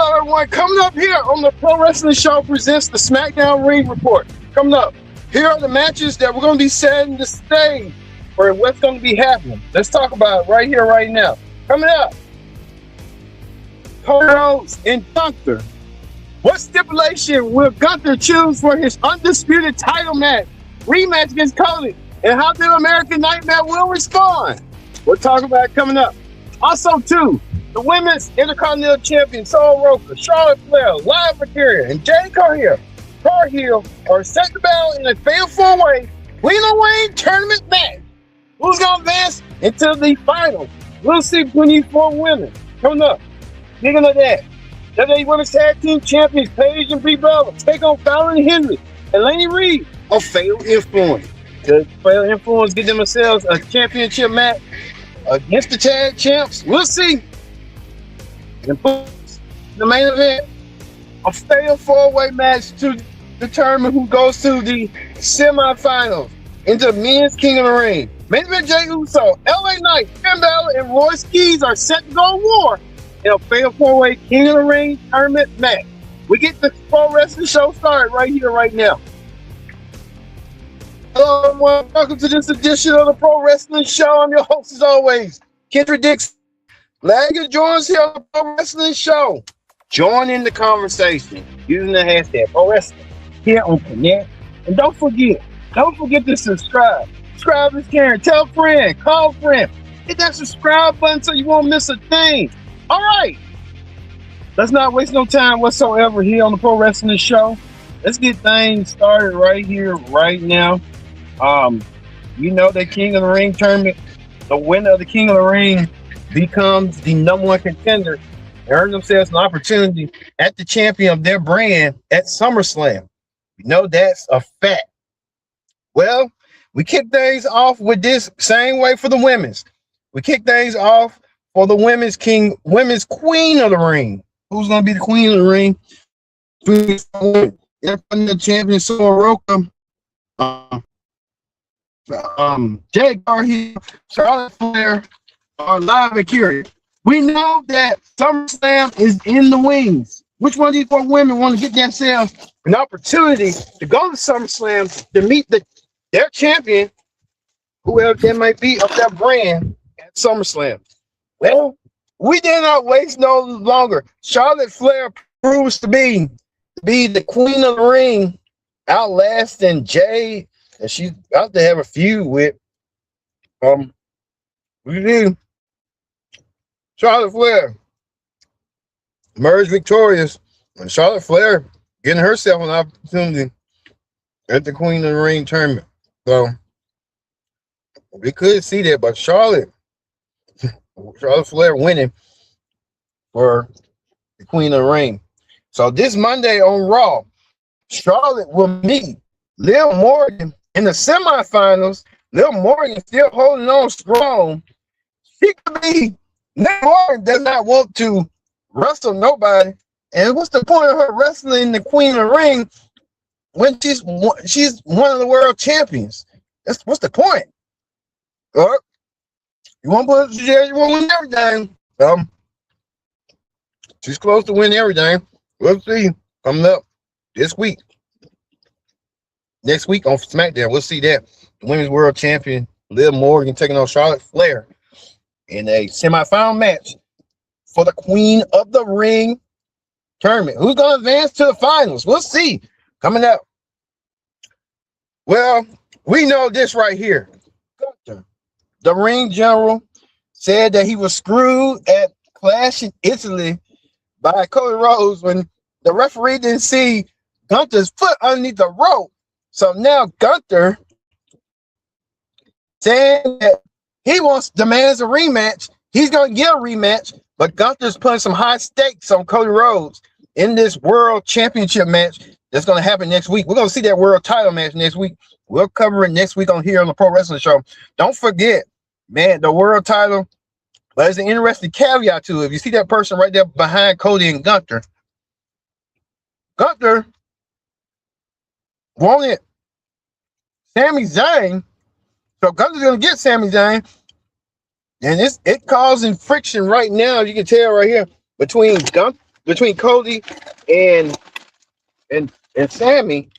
Hello, everyone. Coming up here on the Pro Wrestling Show presents the SmackDown Ring Report. Coming up, here are the matches that we're going to be setting the stage for what's going to be happening. Let's talk about it right here, right now. Coming up, Cody Rhodes and Gunther. What stipulation will Gunther choose for his undisputed title match, rematch against Cody? And how the American Nightmare will respond? We'll talk about it coming up. Also, too, the Women's Intercontinental Champion, Sol Roca, Charlotte Flair, Live Mercury, and Jade Cargill are set to battle in a fatal four-way Win tournament match. Who's going to advance into the finals? We'll see between these four women. Coming up, speaking of that, WWE Women's Tag Team Champions Paige and Brie Bella take on Fallon Henry and Laney Reed of Fatal Influence. The Fatal Influence get themselves a championship match against the tag champs. We'll see. And the main event, a fatal four-way match to determine who goes to the semifinals into men's King of the Ring. Main event, Jey Uso, LA Knight, Finn Balor, and Royce Keys are set to go to war in a fatal four-way King of the Ring tournament match. We get the Pro Wrestling Show started right here, right now. Hello, everyone. Welcome to this edition of the Pro Wrestling Show. I'm your host, as always, Kendrick Dixon. Glad you join us here on the Pro Wrestling Show. Join in the conversation using the hashtag Pro Wrestling here on Connect. And don't forget to subscribe. Subscribe is caring. Tell a friend, call a friend. Hit that subscribe button so you won't miss a thing. All right. Let's not waste no time whatsoever here on the Pro Wrestling Show. Let's get things started right here, right now. You know, the King of the Ring tournament, the winner of the King of the Ring becomes the number one contender and earns themselves an opportunity at the champion of their brand at SummerSlam. You know, that's a fact. Well, we kick things off with this same way for the women's. We kick things off for the women's queen of the ring. Who's going to be the queen of the ring? The champion, Sol Roca, Jade Cargill, Charlotte Flair, Live Mercury. We know that SummerSlam is in the wings. Which one of these four women want to get themselves an opportunity to go to SummerSlam to meet their champion, whoever that might be, of their brand at SummerSlam? Well, we did not waste no longer. Charlotte Flair proves to be the queen of the ring, outlasting Jade, and she's about to have a feud with we do. Charlotte Flair emerged victorious, and Charlotte Flair getting herself an opportunity at the Queen of the Ring tournament. So we could see that, but Charlotte Flair winning for the Queen of the Ring. So this Monday on Raw, Charlotte will meet Liv Morgan in the semifinals. Liv Morgan still holding on strong. She could be. Liv Morgan does not want to wrestle nobody. And what's the point of her wrestling the Queen of the Ring when she's one of the world champions? What's the point? Or you want to put it there, you want to win everything. She's close to win everything. We'll see. Coming up this week. Next week on SmackDown, we'll see that. The Women's World Champion, Liv Morgan, taking on Charlotte Flair in a semifinal match for the Queen of the Ring tournament. Who's going to advance to the finals? We'll see. Coming up. Well, we know this right here. Gunther, the ring general, said that he was screwed at Clash in Italy by Cody Rhodes when the referee didn't see Gunther's foot underneath the rope. So now Gunther saying that he demands a rematch. He's going to get a rematch, but Gunther's putting some high stakes on Cody Rhodes in this world championship match that's going to happen next week. We're going to see that world title match next week. We'll cover it next week on here on the Pro Wrestling Show. Don't forget, man, the world title. But there's an interesting caveat to it. If you see that person right there behind Cody and Gunther wanted Sami Zayn. So Gunther's going to get Sami Zayn. And it causing friction right now, you can tell right here, between between Cody and and Sami,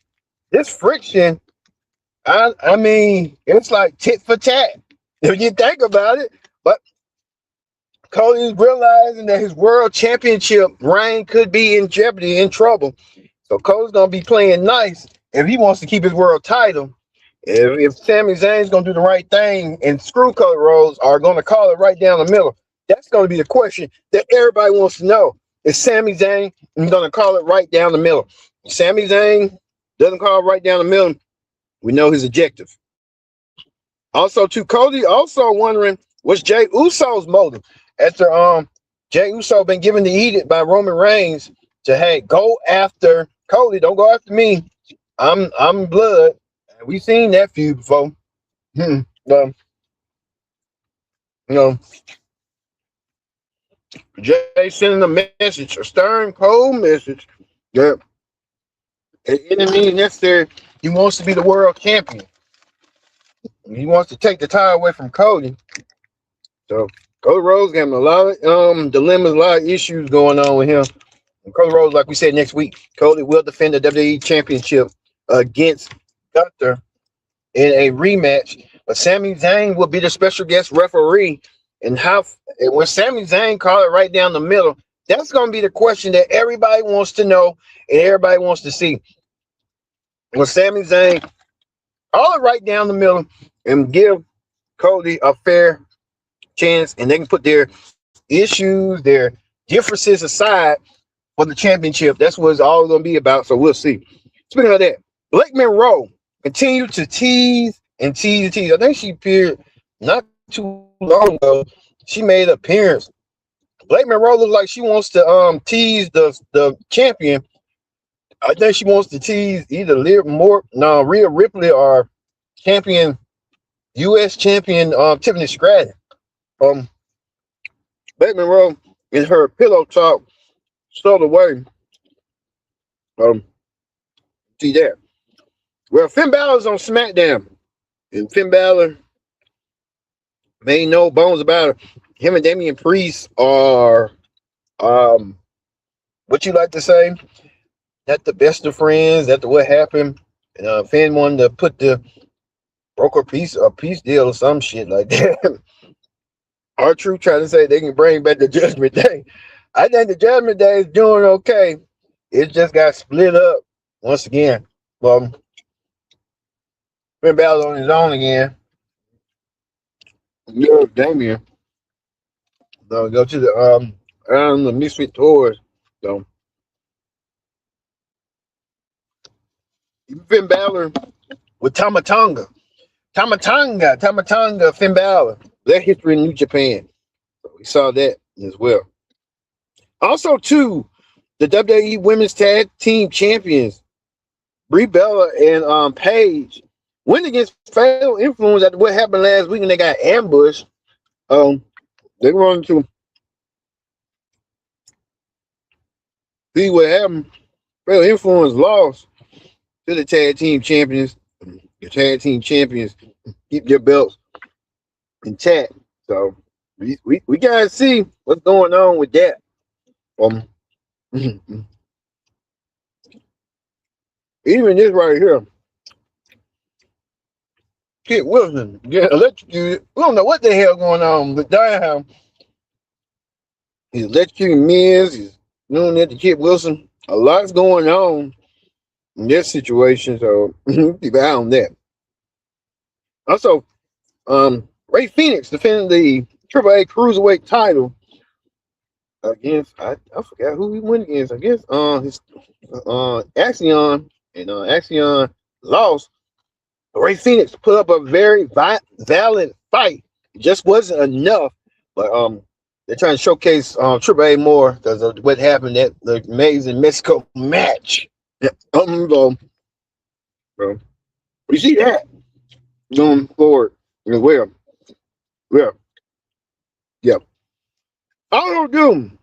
this friction, I mean, it's like tit for tat if you think about it. But Cody's realizing that his world championship reign could be in jeopardy, in trouble. So Cody's gonna be playing nice if he wants to keep his world title. If Sami Zayn's gonna do the right thing and screw Cody Rhodes, are gonna call it right down the middle, that's gonna be the question that everybody wants to know. Is Sami Zayn gonna call it right down the middle? If Sami Zayn doesn't call it right down the middle, we know his objective. Also, to Cody, also wondering what's Jey Uso's motive after Jey Uso been given the edict by Roman Reigns to, hey, go after Cody, don't go after me. I'm blood. We've seen that feud before. You know, Jay sending a message, a stern, cold message that it didn't mean necessary. He wants to be the world champion. He wants to take the title away from Cody. So Cody Rhodes having a lot of dilemmas, a lot of issues going on with him. And Cody Rhodes, like we said, next week, Cody will defend the WWE Championship against Gunther in a rematch. But Sami Zayn will be the special guest referee. And when Sami Zayn call it right down the middle, that's going to be the question that everybody wants to know and everybody wants to see. When Sami Zayn call it right down the middle and give Cody a fair chance, and they can put their issues, their differences aside for the championship. That's what it's all going to be about. So we'll see. Speaking of that, Blake Monroe continued to tease and tease and tease. I think she appeared not too long ago. She made an appearance. Blake Monroe looks like she wants to tease the champion. I think she wants to tease either Rhea Ripley or U.S. champion Tiffany Stratton. Blake Monroe in her pillow talk stole away. See that. Well, Finn Balor's on SmackDown, and Finn Balor made no bones about it. Him and Damian Priest are, what you like to say, not the best of friends. After what happened, and Finn wanted to put the broker peace deal or some shit like that. R-Truth trying to say they can bring back the Judgment Day. I think the Judgment Day is doing okay. It just got split up once again. Well, Finn Balor on his own again. Damian. Go to the Misfit Tours. So Finn Balor with Tamatonga, Finn Balor. That history in New Japan. So we saw that as well. Also, too, the WWE Women's Tag Team Champions, Brie Bella and Paige, went against Fatal Influence after what happened last week and they got ambushed. They wanted to see what happened. Fatal Influence lost to the Tag Team Champions. The Tag Team Champions keep their belts intact. So we gotta see what's going on with that. Even this right here, Kid Wilson get electrocuted. We don't know what the hell going on, but damn, he's electrocuting Miz. He's doing that to Kid Wilson. A lot's going on in this situation, so keep an eye on that. Also, Ray Phoenix defending the AAA Cruiserweight title against I forgot who he went against. I guess his Axion, and Axion lost. Ray Phoenix put up a very valid fight. It just wasn't enough, but they're trying to showcase AAA more because of what happened at the amazing Mexico match. Yeah, bro, you see that going forward as well. Yeah. Auto Doom.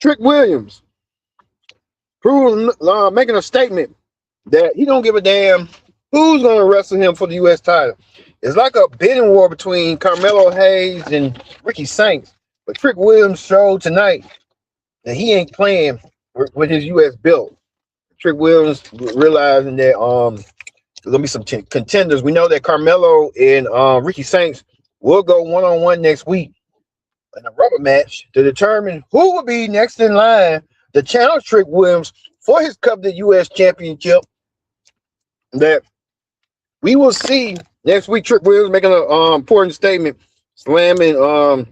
Trick Williams making a statement that he don't give a damn who's going to wrestle him for the U.S. title. It's like a bidding war between Carmelo Hayes and Ricky Saints. But Trick Williams showed tonight and he ain't playing with his U.S. belt. Trick Williams realizing that there's gonna be some contenders. We know that Carmelo and Ricky Saints will go one-on-one next week in a rubber match to determine who will be next in line to challenge Trick Williams for his coveted U.S. Championship. That we will see next week. Trick Williams making an important statement, slamming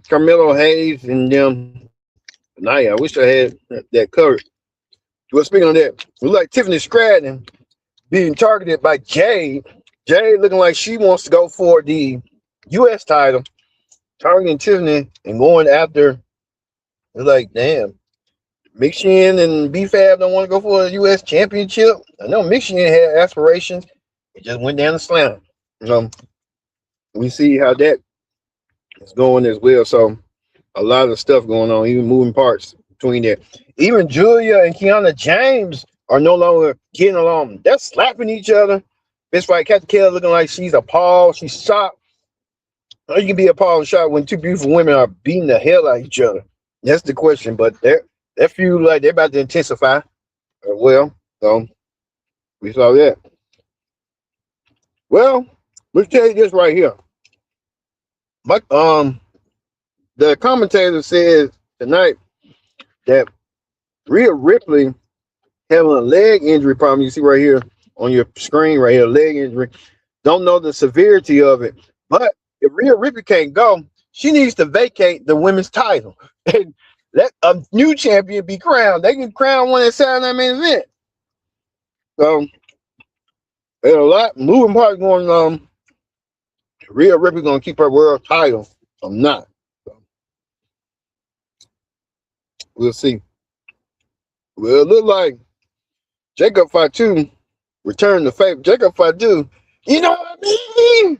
Carmelo Hayes and them. Now, I wish I had that covered. Well, speaking of that, we like Tiffany Stratton being targeted by Jey. Jey looking like she wants to go for the U.S. title, targeting Tiffany and going after. It's like, damn, Mixion and B-Fab don't want to go for a U.S. championship. I know Mixion had aspirations. It just went down the slam. We see how that is going as well. So a lot of stuff going on, even moving parts between there. Even Julia and Kiana James are no longer getting along. They're slapping each other. It's like Captain Kelly looking like she's appalled. She's shocked. How you can be appalled and shocked when two beautiful women are beating the hell out of each other? That's the question. But that feud, like, they're about to intensify. Well, so we saw that. Well, let's tell you this right here. The commentator says tonight that Rhea Ripley having a leg injury problem. You see right here on your screen, right here, leg injury. Don't know the severity of it, but if Rhea Ripley can't go, she needs to vacate the women's title and let a new champion be crowned. They can crown one at Saturday main event. So there's a lot moving parts going on. Rhea Ripley gonna keep her world title or not. So we'll see. Well, it look like Jacob Fatu returned the favor. Jacob Fatu, you know what I mean?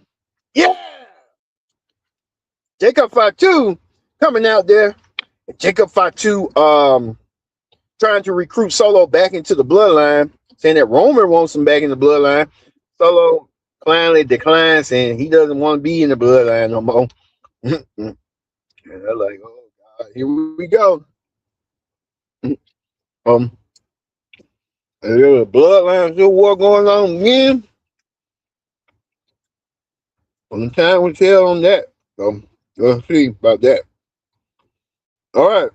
Yeah. Jacob Fatu coming out there. Jacob Fatu trying to recruit Solo back into the bloodline, saying that Roman wants him back in the bloodline. Solo finally declines, and he doesn't want to be in the bloodline no more. And they're like, oh God, here we go. There's a bloodline still war going on again. Well, the time will tell on that. So we'll see about that. All right.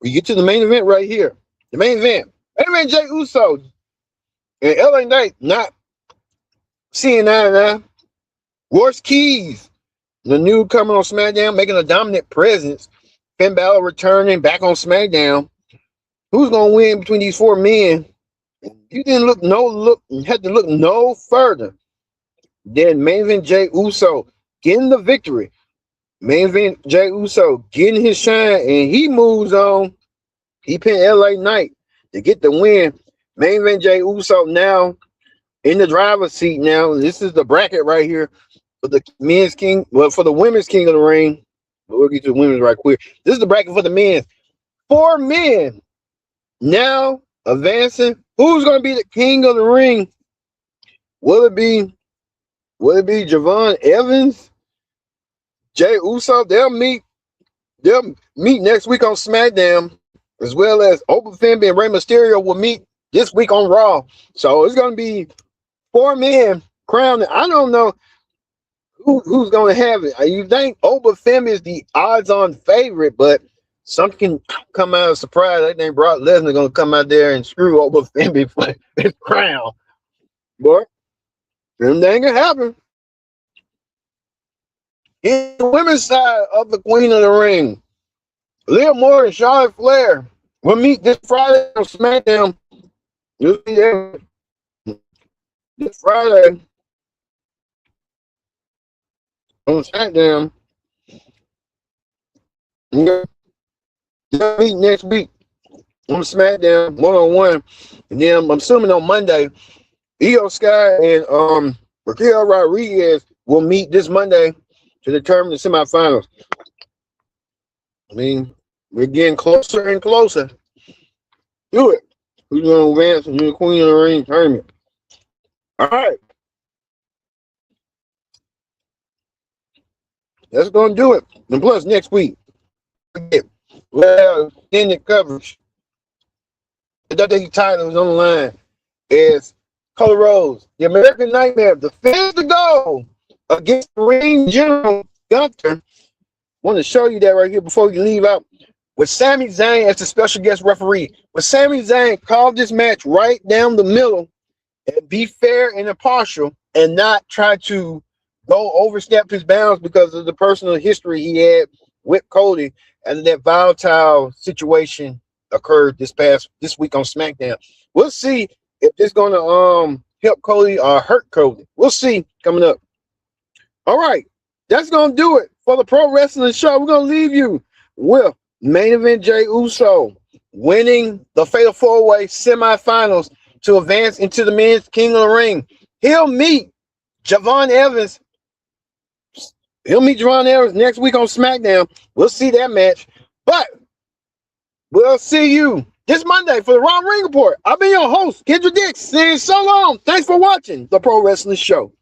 We get to the main event right here. The main event. Jey Uso and LA Knight not seeing eye to eye. Royce Keys, the newcomer on SmackDown, making a dominant presence. Finn Balor returning back on SmackDown. Who's gonna win between these four men? You didn't had to look no further than main event Jey Uso getting the victory. Main event Jey Uso getting his shine, and he moves on. He pinned LA Knight to get the win. Main event Jey Uso now in the driver's seat. Now this is the bracket right here for the men's king. Well, for the women's king of the ring. We'll get to the women's right quick. This is the bracket for the men. 4 men now advancing. Who's going to be the king of the ring? Will it be Javon Evans, Jey Uso? They'll meet next week on SmackDown, as well as Open Finn and Rey Mysterio will meet this week on Raw. So it's going to be 4 men crowned. I don't know who's going to have it. You think Open Finn is the odds-on favorite, but something can come out of surprise. I think Brock Lesnar going to come out there and screw Open Finn before his crown. But that ain't gonna happen. In the women's side of the Queen of the Ring, Liv Morgan and Charlotte Flair will meet this Friday on SmackDown. You'll see that this Friday on SmackDown. They'll meet next week on SmackDown one-on-one, and then I'm assuming on Monday, Io Sky and Raquel Rodriguez will meet this Monday to determine the semifinals. I mean, we're getting closer and closer to it. Who's going to advance into the Queen of the Ring tournament? All right. That's going to do it. And plus, next week, Well, extended coverage. The WWE title is on the line. Is Cody Rhodes, the American Nightmare, defends the goal against Ring General Gunther. Want to show you that right here before you leave out. With Sami Zayn as the special guest referee. With Sami Zayn called this match right down the middle and be fair and impartial and not try to go overstep his bounds because of the personal history he had with Cody and that volatile situation occurred this week on SmackDown. We'll see if this gonna help Cody or hurt Cody. We'll see coming up. All right, that's gonna do it for the Pro Wrestling Show. We're gonna leave you with main event Jey Uso winning the Fatal 4-Way semifinals to advance into the Men's King of the Ring. He'll meet Javon Evans. He'll meet Javon Evans next week on SmackDown. We'll see that match. But we'll see you this Monday for the Raw Ring Report. I've been your host, Kendra Dix, saying so long. Thanks for watching the Pro Wrestling Show.